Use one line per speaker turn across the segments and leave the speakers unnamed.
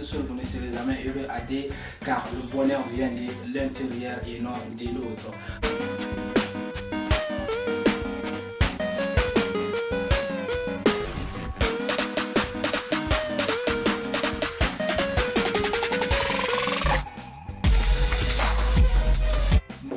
seul, vous ne serez jamais heureux à dire, car le bonheur vient de l'intérieur et non de l'autre.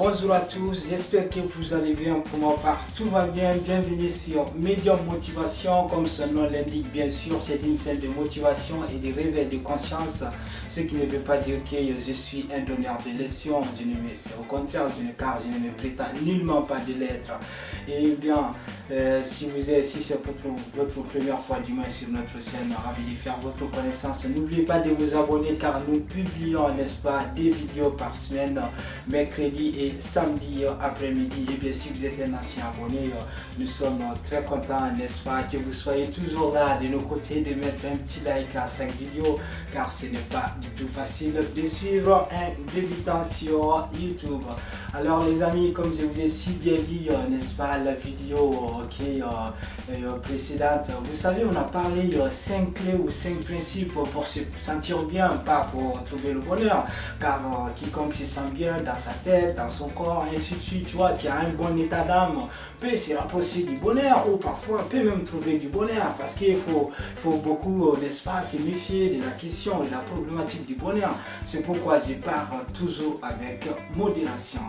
Bonjour à tous, j'espère que vous allez bien. Pour ma part, tout va bien. Bienvenue sur Medium Motivation. Comme son nom l'indique, bien sûr, c'est une scène de motivation et de réveil de conscience. Ce qui ne veut pas dire que je suis un donneur de leçons. Au contraire, car je ne me prétends nullement pas de l'être. Et bien, si c'est votre première fois du moins sur notre chaîne, ravi de faire votre connaissance. N'oubliez pas de vous abonner car nous publions, n'est-ce pas, des vidéos par semaine, mercredi et samedi après-midi. Et bien, si vous êtes un ancien abonné, nous sommes très contents, n'est-ce pas, que vous soyez toujours là de nos côtés, de mettre un petit like à 5 vidéos, car ce n'est pas du tout facile de suivre un débutant sur YouTube. Alors les amis, comme je vous ai si bien dit, n'est-ce pas, la vidéo précédente, vous savez, on a parlé 5 clés ou 5 principes pour se sentir bien, pas pour trouver le bonheur, car quiconque se sent bien dans sa tête, dans son corps, et ainsi de suite, tu vois, qui a un bon état d'âme, peut se rapprocher du bonheur, ou parfois peut même trouver du bonheur, parce qu'il faut beaucoup, n'est-ce pas, se méfier de la question, de la problématique du bonheur. C'est pourquoi je pars toujours avec modération.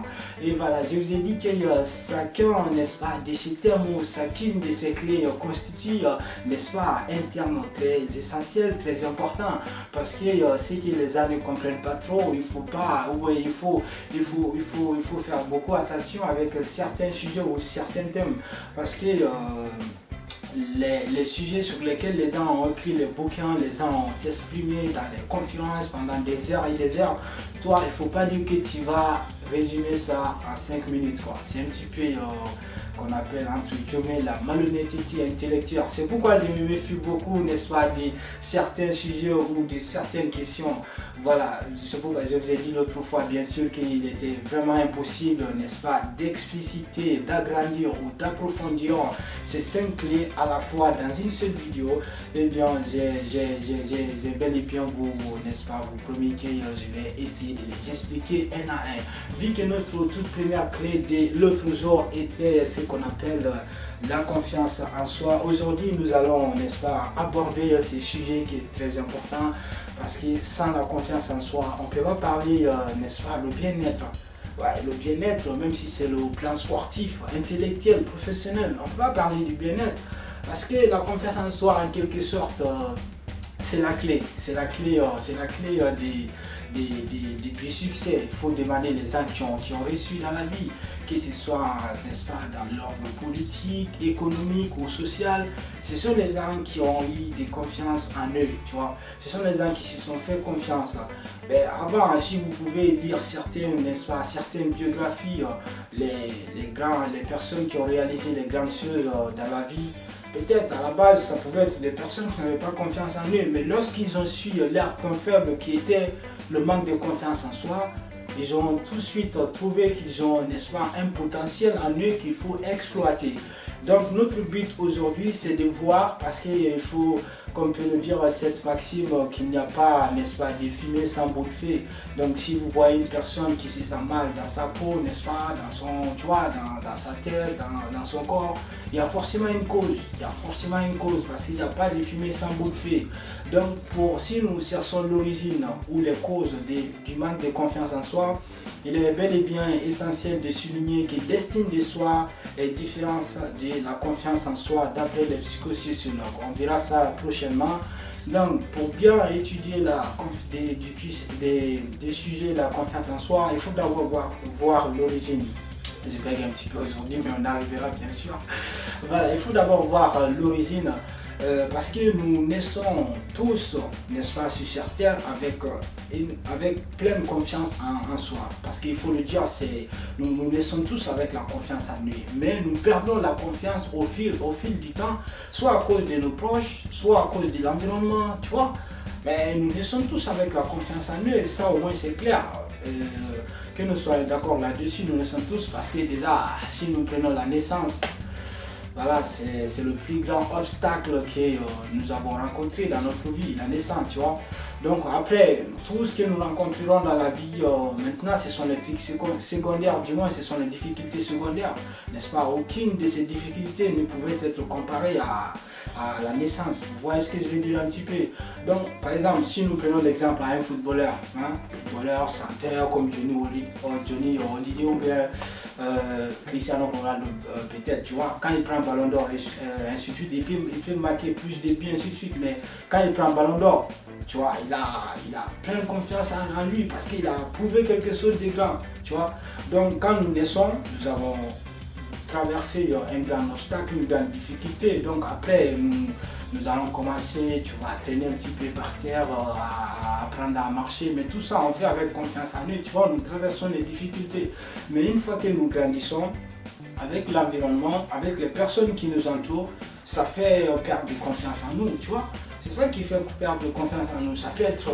Et voilà, je vous ai dit que chacun, n'est-ce pas, de ces termes, chacune de ces clés constitue, n'est-ce pas, un terme très essentiel, très important, parce que ce que les gens ne comprennent pas trop, il faut faire beaucoup attention avec certains sujets ou certains thèmes, parce que les sujets sur lesquels les gens ont écrit les bouquins, les gens ont exprimé dans les conférences pendant des heures et des heures, toi, il ne faut pas dire que tu vas résumer ça en 5 minutes. C'est un petit peu qu'on appelle entre guillemets la malhonnêteté intellectuelle. C'est pourquoi je me méfie beaucoup, n'est-ce pas, de certains sujets ou de certaines questions. Voilà, c'est pourquoi je vous ai dit l'autre fois, bien sûr, qu'il était vraiment impossible, n'est-ce pas, d'expliciter, d'agrandir ou d'approfondir ces 5 clés à la fois dans une seule vidéo. Eh bien, j'ai bel et bien n'est-ce pas, vous promis que je vais essayer de les expliquer un à un. Vu que notre toute première clé de l'autre jour était ce qu'on appelle la confiance en soi, aujourd'hui nous allons, n'est-ce pas, aborder ce sujet qui est très important, parce que sans la confiance en soi, on ne peut pas parler, n'est-ce pas, le bien-être. Ouais, le bien-être, même si c'est le plan sportif, intellectuel, professionnel, on ne peut pas parler du bien-être, parce que la confiance en soi, en quelque sorte, c'est la clé, du succès. Il faut demander les gens qui ont réussi dans la vie, que ce soit, n'est-ce pas, dans l'ordre politique, économique ou social. Ce sont les gens qui ont eu des confiances en eux, tu vois. Ce sont les gens qui se sont fait confiance. Mais avant, si vous pouvez lire certaines, n'est-ce pas, certaines biographies, les personnes qui ont réalisé les grandes choses dans la vie, peut-être à la base, ça pouvait être des personnes qui n'avaient pas confiance en eux, mais lorsqu'ils ont su leur point faible qui était le manque de confiance en soi, ils ont tout de suite trouvé qu'ils ont, n'est-ce pas, un potentiel en eux qu'il faut exploiter. Donc notre but aujourd'hui, c'est de voir, parce qu'il faut, comme peut le dire cette maxime, qu'il n'y a pas, n'est-ce pas, de fumée sans bout de feu. Donc si vous voyez une personne qui se sent mal dans sa peau, n'est-ce pas, dans son, tu vois, dans sa tête, dans son corps, il y a forcément une cause. Parce qu'il n'y a pas de fumée sans bout de feu. Donc si nous cherchons l'origine ou les causes du manque de confiance en soi, il est bel et bien essentiel de souligner que l'estime de soi est différente de la confiance en soi d'après les psychosociologues. On verra ça prochainement. Donc, pour bien étudier des sujets de la confiance en soi, il faut d'abord voir l'origine. Je blague un petit peu aujourd'hui, mais on arrivera bien sûr. Voilà, il faut d'abord voir l'origine. Parce que nous naissons tous, n'est-ce pas, sur cette terre avec pleine confiance en soi. Parce qu'il faut le dire, nous naissons tous avec la confiance en nous. Mais nous perdons la confiance au fil du temps, soit à cause de nos proches, soit à cause de l'environnement, tu vois. Mais nous naissons tous avec la confiance en nous et ça au moins c'est clair. Que nous soyons d'accord là-dessus, nous naissons tous parce que déjà, si nous prenons la naissance, voilà, c'est le plus grand obstacle que nous avons rencontré dans notre vie, la naissance, tu vois. Donc après, tout ce que nous rencontrerons dans la vie maintenant, ce sont les trucs secondaires, du moins ce sont les difficultés secondaires, n'est-ce pas? Aucune de ces difficultés ne pouvait être comparée à la naissance. Vous voyez ce que je veux dire un petit peu? Donc par exemple, si nous prenons l'exemple à un footballeur, centenaire comme Johnny Hallyday ou bien Cristiano Ronaldo, peut-être, tu vois, quand il prend Ballon d'Or, ainsi de suite, il peut marquer plus de buts, ainsi de suite, mais quand il prend Ballon d'Or, tu vois, il a plein de confiance en lui parce qu'il a prouvé quelque chose de grand, tu vois. Donc quand nous naissons, nous avons traversé un grand obstacle, une grande difficulté. Donc après, nous allons commencer, tu vois, à traîner un petit peu par terre, à apprendre à marcher. Mais tout ça, on fait avec confiance en nous, tu vois, nous traversons les difficultés. Mais une fois que nous grandissons, avec l'environnement, avec les personnes qui nous entourent, ça fait perdre de confiance en nous, tu vois. C'est ça qui fait perdre de confiance en nous. Ça peut être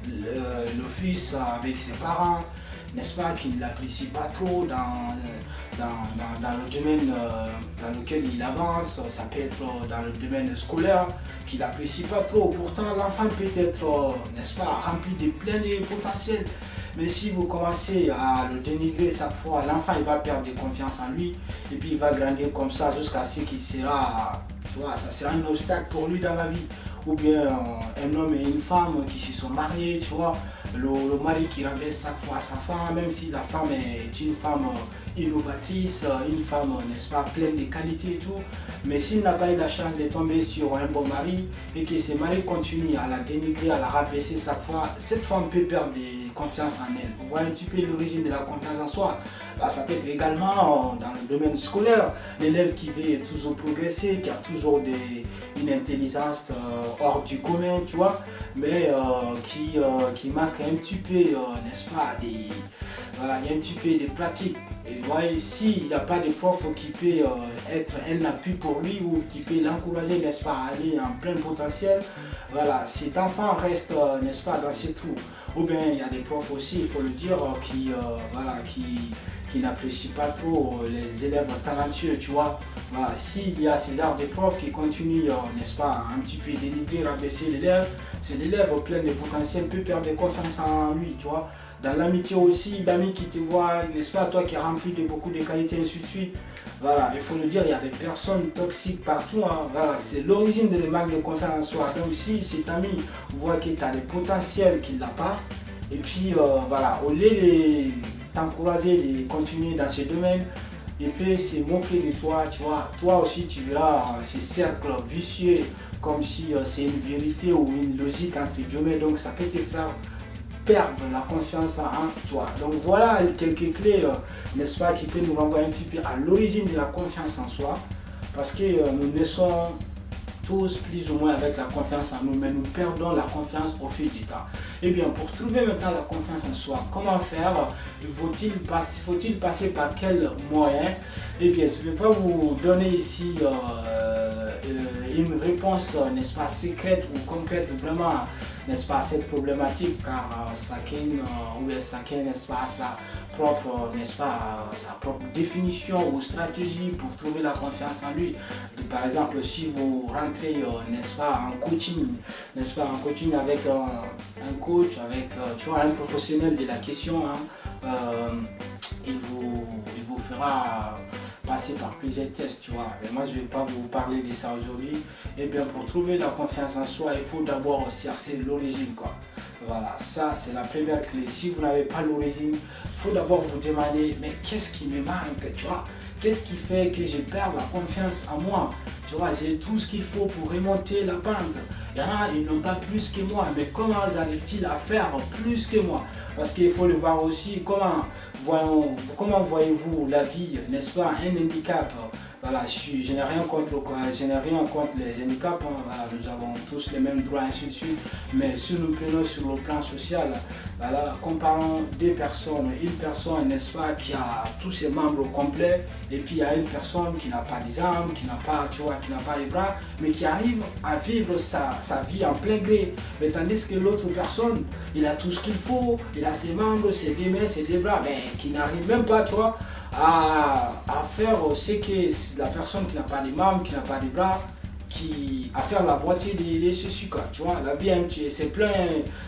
le fils avec ses parents, n'est-ce pas, qui ne l'apprécie pas trop dans le domaine dans lequel il avance. Ça peut être dans le domaine scolaire, qui ne l'apprécie pas trop. Pourtant, l'enfant peut être, n'est-ce pas, rempli de plein de potentiel. Mais si vous commencez à le dénigrer chaque fois, l'enfant il va perdre de confiance en lui et puis il va grandir comme ça jusqu'à ce qu'il sera, tu vois, ça sera un obstacle pour lui dans la vie. Ou bien un homme et une femme qui se sont mariés, tu vois, le mari qui rabaisse chaque fois sa femme, même si la femme est une femme innovatrice, une femme, n'est-ce pas, pleine de qualités et tout. Mais s'il n'a pas eu la chance de tomber sur un bon mari et que ce mari continue à la dénigrer, à la rabaisser chaque fois, cette femme peut perdre confiance en elle. Vous voyez un petit peu l'origine de la confiance en soi. Bah, ça peut être également dans le domaine scolaire, l'élève qui veut toujours progresser, qui a toujours une intelligence hors du commun, tu vois, mais qui manque un petit peu, n'est-ce pas, voilà, il y a un petit peu de pratique. Et vous voyez, s'il n'y a pas de prof qui peut être un appui pour lui ou qui peut l'encourager, n'est-ce pas, à aller en plein potentiel, voilà, cet enfant reste, n'est-ce pas, dans ses trous. Ou bien il y a des profs aussi, il faut le dire, qui n'apprécient pas trop les élèves talentueux, tu vois. Voilà, s'il y a ces genres de profs qui continuent, n'est-ce pas, un petit peu dénigrer, rabaisser l'élève, c'est l'élève plein de potentiel peut perdre confiance en lui, tu vois. Dans l'amitié aussi, d'amis qui te voient, n'est-ce pas, toi qui es rempli de beaucoup de qualités, et ainsi de suite. Voilà, il faut le dire, il y a des personnes toxiques partout. Hein. Voilà, c'est l'origine de manque de confiance en soi. Donc si cet ami voit que tu as des potentiels qu'il n'a pas, et puis voilà, au lieu de t'encourager de continuer dans ce domaine, et puis se moquer de toi, tu vois, toi aussi tu verras ces cercles vicieux comme si c'est une vérité ou une logique entre guillemets, donc ça peut te faire perdre la confiance en toi. Donc voilà quelques clés, n'est-ce pas, qui peuvent nous renvoyer un petit peu à l'origine de la confiance en soi, parce que nous naissons tous plus ou moins avec la confiance en nous, mais nous perdons la confiance au fil du temps. Et bien, pour trouver maintenant la confiance en soi, comment faire? Faut-il passer par quel moyen? Eh bien, je ne vais pas vous donner ici une réponse, n'est-ce pas, secrète ou concrète, vraiment, n'est-ce pas, cette problématique, car chacun, n'est-ce pas, sa propre définition ou stratégie pour trouver la confiance en lui. Par exemple, si vous rentrez, n'est-ce pas, en coaching, n'est-ce pas, en coaching avec un coach, avec, tu vois, un professionnel de la question, hein, il vous fera passer par plusieurs tests, tu vois. Mais moi, je ne vais pas vous parler de ça aujourd'hui. Et bien, pour trouver la confiance en soi, il faut d'abord chercher l'origine, quoi. Voilà, ça, c'est la première clé. Si vous n'avez pas l'origine, il faut d'abord vous demander, mais qu'est-ce qui me manque, tu vois? Qu'est-ce qui fait que je perds la confiance en moi? Tu vois, j'ai tout ce qu'il faut pour remonter la pente. Il y en a, ils n'ont pas plus que moi, mais comment arrivent-ils à faire plus que moi? Parce qu'il faut le voir aussi, comment voyez-vous la vie, n'est-ce pas, un handicap? Voilà, je n'ai rien contre les handicaps, hein. Voilà, nous avons tous les mêmes droits, ainsi de suite. Mais si nous prenons sur le plan social, voilà, comparons deux personnes, une personne, n'est-ce pas, qui a tous ses membres complets, et puis il y a une personne qui n'a pas les jambes, qui n'a pas, tu vois, qui n'a pas les bras, mais qui arrive à vivre sa vie en plein gré. Mais tandis que l'autre personne, il a tout ce qu'il faut, il a ses membres, ses deux mains, ses deux bras, mais qui n'arrive même pas, tu vois, à faire ce que la personne qui n'a pas de membres, qui n'a pas de bras, à faire la moitié des soucis, quoi. Tu vois, la vie est c'est plein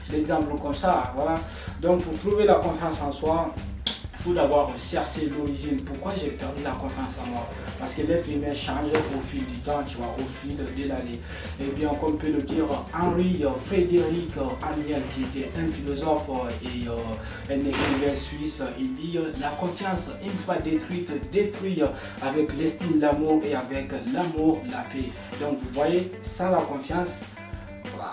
d'exemples comme ça, voilà. Donc pour trouver la confiance en soi, il faut d'abord chercher l'origine. Pourquoi j'ai perdu la confiance en moi? Parce que l'être humain change au fil du temps, tu vois, au fil de l'année. Et bien, comme peut le dire Henri Frédéric Amiel, qui était un philosophe et un écrivain suisse, il dit la confiance, une fois détruite, détruit avec l'estime, l'amour et avec l'amour, la paix. Donc, vous voyez, sans la confiance,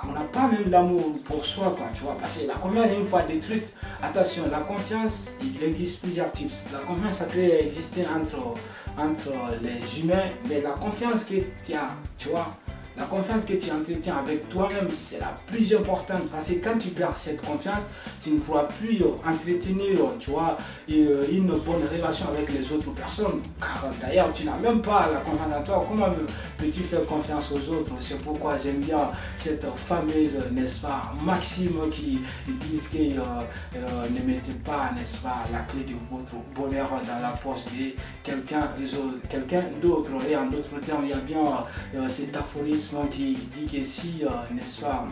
on n'a pas même l'amour pour soi, quoi, tu vois, parce que la confiance une fois détruite, attention, la confiance, il existe plusieurs types. La confiance, ça peut exister entre les humains, mais la confiance que tu as, tu vois, la confiance que tu entretiens avec toi-même, c'est la plus importante, parce que quand tu perds cette confiance, tu ne pourras plus entretenir, tu vois, une bonne relation avec les autres personnes. Car d'ailleurs, tu n'as même pas la confiance en toi. Comment peux-tu faire confiance aux autres? C'est pourquoi j'aime bien cette fameuse, n'est-ce pas, maxime qui disent que ne mettez pas, n'est-ce pas, la clé de votre bonheur dans la poche de quelqu'un d'autre. Et en d'autres termes, il y a bien cet aphorisme qui dit que si, n'est-ce pas,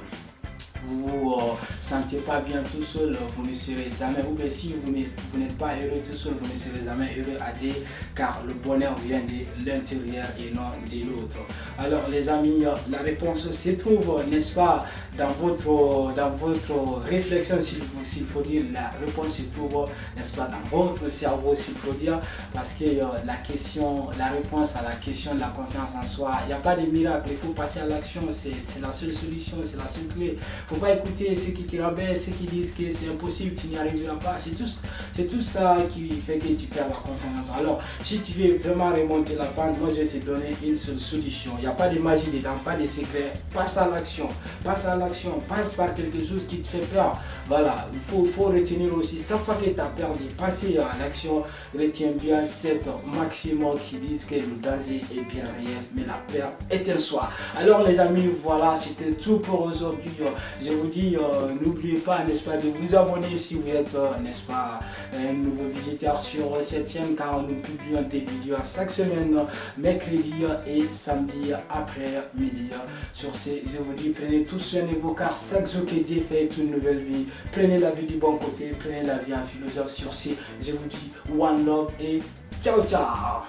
vous vous sentez pas bien tout seul, vous ne serez jamais, ou bien si vous n'êtes pas heureux tout seul, vous ne serez jamais heureux à deux, car le bonheur vient de l'intérieur et non de l'autre. Alors les amis, la réponse se trouve, n'est-ce pas, dans votre réflexion, s'il faut dire, la réponse se trouve, n'est-ce pas, dans votre cerveau, s'il faut dire, parce que la réponse à la question de la confiance en soi, il n'y a pas de miracle, il faut passer à l'action, c'est la seule solution, c'est la seule clé. Faut pas écouter ceux qui te rabaissent, ceux qui disent que c'est impossible, tu n'y arriveras pas. C'est tout ça qui fait que tu perds la confiance en toi. Alors, si tu veux vraiment remonter la pente, moi je vais te donner une seule solution. Il n'y a pas de magie dedans, pas de secret. Passe à l'action. Passe à l'action. Passe par quelque chose qui te fait peur. Voilà, il faut retenir aussi. Chaque fois que tu as perdu, passer à l'action, retiens bien cette maximum qui dit que le danger est bien réel, mais la peur est un soi. Alors les amis, voilà, c'était tout pour aujourd'hui. Je vous dis, n'oubliez pas, n'est-ce pas, de vous abonner si vous êtes, n'est-ce pas, un nouveau visiteur sur cette chaîne, car nous publions des vidéos chaque semaine, mercredi et samedi après-midi. Sur ce, je vous dis, prenez tout soin de vous, car chaque jour que Dieu fait une nouvelle vie. Prenez la vie du bon côté, prenez la vie en philosophe. Sur ce, je vous dis one love et ciao ciao.